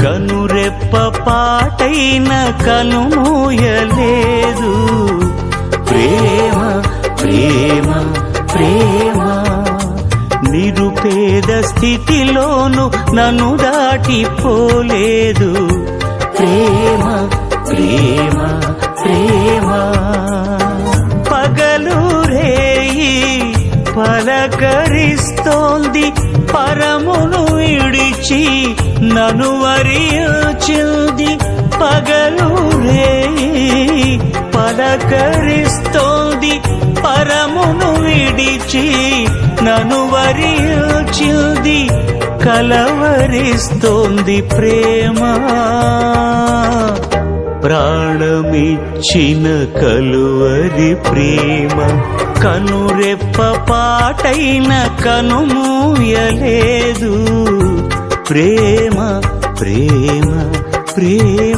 కనురెప్ప పాటైన కనుమూయలేదు. ప్రేమ ప్రేమ ప్రేమ నిరుపేద స్థితిలోను నన్ను దాటిపోలేదు. ప్రేమ ప్రేమ ప్రేమ పగలు రేయి పలకరిస్తోంది, పరమును విడిచి నన్ను వరించింది. పగలు రేయి పలకరిస్తోంది, పరమును విడిచి నన్ను వరించింది. కలవరిస్తోంది ప్రేమ, ప్రాణమిచ్చిన కలువరి ప్రేమ. కనురెప్ప పాటైన కనుమూయలేదు. ప్రేమ ప్రేమ ప్రేమ.